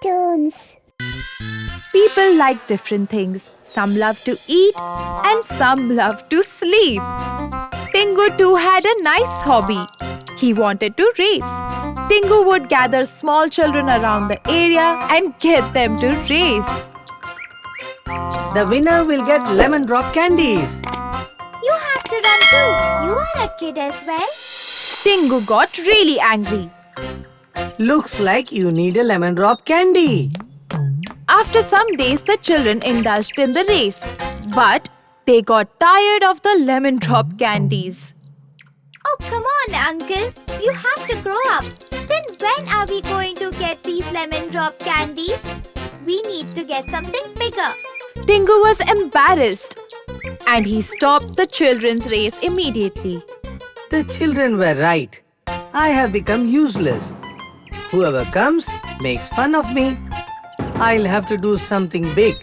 BunnyToonz. People like different things. Some love to eat and some love to sleep. Tingu too had a nice hobby. He wanted to race. Tingu would gather small children around the area and get them to race. The winner will get lemon drop candies. You have to run too. You are a kid as well. Tingu got really angry. Looks like you need a lemon drop candy. After some days, the children indulged in the race. But they got tired of the lemon drop candies. Oh, come on, Uncle. You have to grow up. Then when are we going to get these lemon drop candies? We need to get something bigger. Tingu was embarrassed. And he stopped the children's race immediately. The children were right. I have become useless. Whoever comes makes fun of me. I'll have to do something big.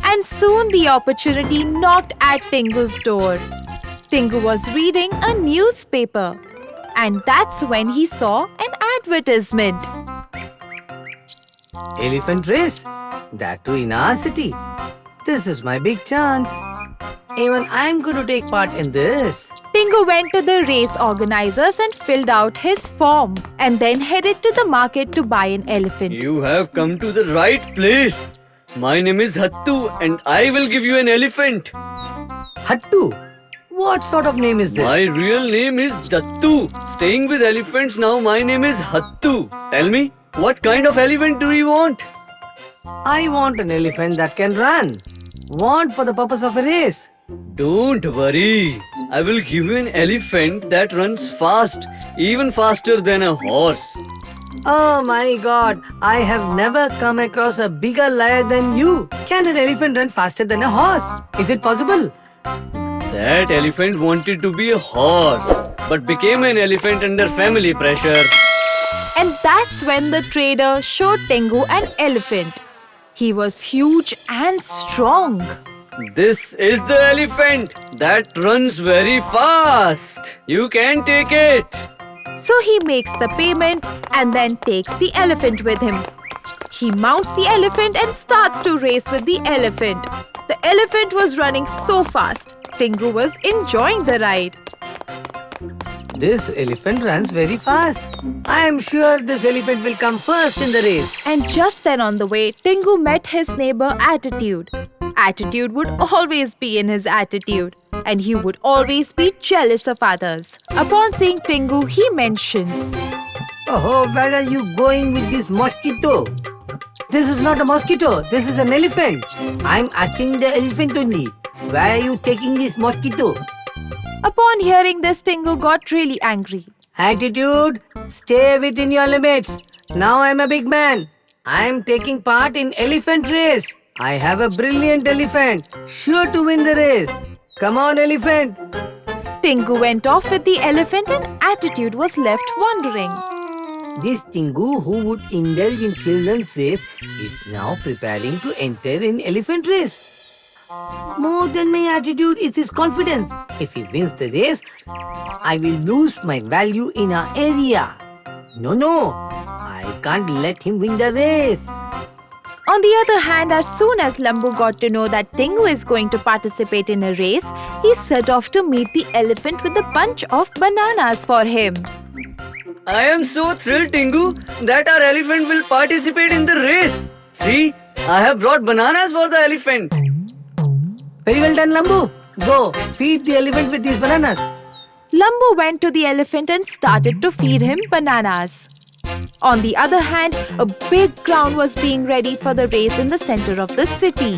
And soon the opportunity knocked at Tingu's door. Tingu was reading a newspaper. And that's when he saw an advertisement. Elephant race. That too in our city. This is my big chance. Even I'm going to take part in this. Tingu went to the race organizers and filled out his form and then headed to the market to buy an elephant. You have come to the right place. My name is Hattu and I will give you an elephant. Hattu? What sort of name is this? My real name is Dattu. Staying with elephants now, my name is Hattu. Tell me, what kind of elephant do you want? I want an elephant that can run. Want for the purpose of a race. Don't worry. I will give you an elephant that runs fast, even faster than a horse. Oh my god, I have never come across a bigger liar than you. Can an elephant run faster than a horse? Is it possible? That elephant wanted to be a horse, but became an elephant under family pressure. And that's when the trader showed Tingu an elephant. He was huge and strong. This is the elephant that runs very fast. You can take it. So he makes the payment and then takes the elephant with him. He mounts the elephant and starts to race with the elephant. The elephant was running so fast. Tingu was enjoying the ride. This elephant runs very fast. I am sure this elephant will come first in the race. And just then on the way, Tingu met his neighbor Attitude. Attitude would always be in his attitude, and he would always be jealous of others. Upon seeing Tingu, he mentions, Oh, where are you going with this mosquito? This is not a mosquito, this is an elephant. I'm asking the elephant only. Where are you taking this mosquito? Upon hearing this, Tingu got really angry. Attitude, stay within your limits. Now I'm a big man. I'm taking part in elephant race. I have a brilliant elephant, sure to win the race. Come on, elephant. Tingu went off with the elephant and Attitude was left wondering. This Tingu who would indulge in children's race is now preparing to enter in elephant race. More than my attitude is his confidence. If he wins the race, I will lose my value in our area. No, I can't let him win the race. On the other hand, as soon as Lambu got to know that Tingu is going to participate in a race, he set off to meet the elephant with a bunch of bananas for him. I am so thrilled, Tingu, that our elephant will participate in the race. See, I have brought bananas for the elephant. Very well done, Lambu. Go, feed the elephant with these bananas. Lambu went to the elephant and started to feed him bananas. On the other hand, a big ground was being ready for the race in the center of the city.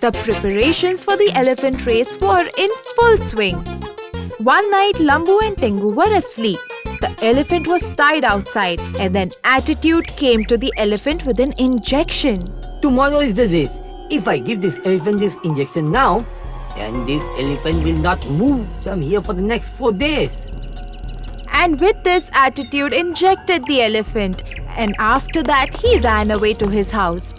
The preparations for the elephant race were in full swing. One night, Lambu and Tingu were asleep. The elephant was tied outside, and then Attitude came to the elephant with an injection. Tomorrow is the race. If I give this elephant this injection now, then this elephant will not move from here for the next 4 days. And with this, Attitude injected the elephant, and after that, he ran away to his house.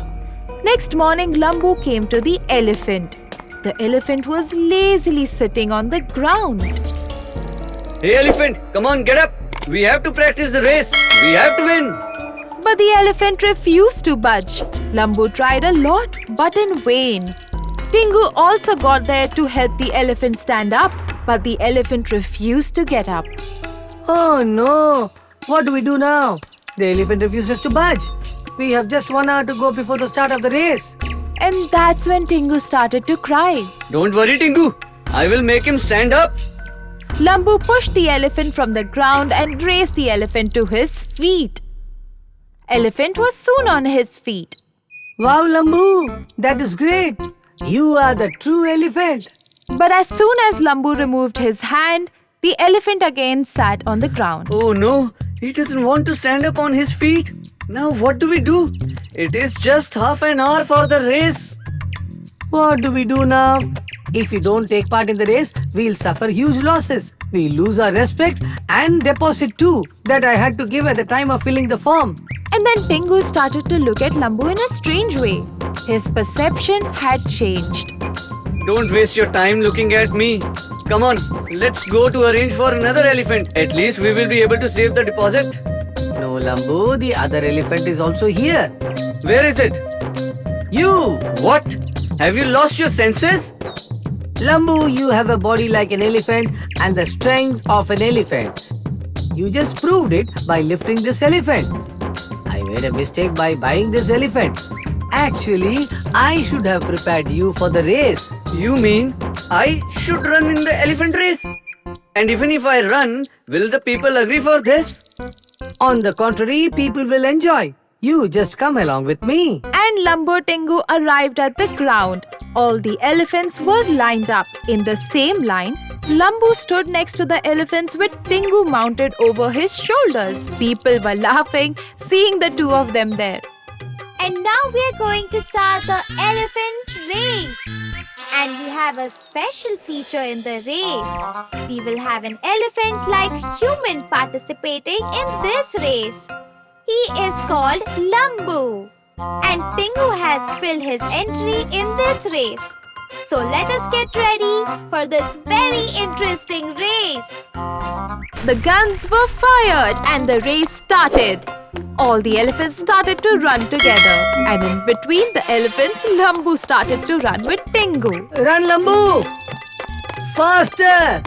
Next morning, Lambu came to the elephant. The elephant was lazily sitting on the ground. Hey elephant, come on, get up. We have to practice the race. We have to win. But the elephant refused to budge. Lambu tried a lot, but in vain. Tingu also got there to help the elephant stand up, but the elephant refused to get up. Oh no! What do we do now? The elephant refuses to budge. We have just 1 hour to go before the start of the race. And that's when Tingu started to cry. Don't worry, Tingu. I will make him stand up. Lambu pushed the elephant from the ground and raised the elephant to his feet. Elephant was soon on his feet. Wow, Lambu! That is great! You are the true elephant. But as soon as Lambu removed his hand, the elephant again sat on the ground. Oh no, he doesn't want to stand up on his feet. Now what do we do? It is just half an hour for the race. What do we do now? If we don't take part in the race, we'll suffer huge losses. We lose our respect and deposit too that I had to give at the time of filling the form. And then Tingu started to look at Lambu in a strange way. His perception had changed. Don't waste your time looking at me. Come on, let's go to arrange for another elephant. At least we will be able to save the deposit. No, Lambu, the other elephant is also here. Where is it? You! What? Have you lost your senses? Lambu, you have a body like an elephant and the strength of an elephant. You just proved it by lifting this elephant. I made a mistake by buying this elephant. Actually, I should have prepared you for the race. You mean I should run in the elephant race? And even if I run, will the people agree for this? On the contrary, people will enjoy. You just come along with me. And Lambu Tingu arrived at the ground. All the elephants were lined up. In the same line, Lambu stood next to the elephants with Tingu mounted over his shoulders. People were laughing, seeing the two of them there. And now we're going to start the elephant race. And we have a special feature in the race. We will have an elephant-like human participating in this race. He is called Lambu. And Tingu has filled his entry in this race. So let us get ready for this very interesting race. The guns were fired and the race started. All the elephants started to run together. And in between the elephants, Lambu started to run with Tingu. Run, Lambu! Faster!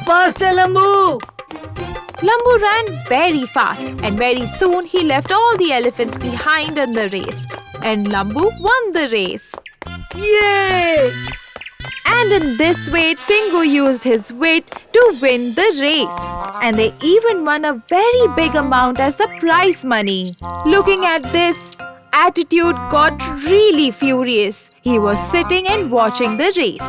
Faster, Lambu! Lambu ran very fast and very soon he left all the elephants behind in the race. And Lambu won the race. Yay! And in this way, Tingu used his wit to win the race. And they even won a very big amount as the prize money. Looking at this, Attitude got really furious. He was sitting and watching the race.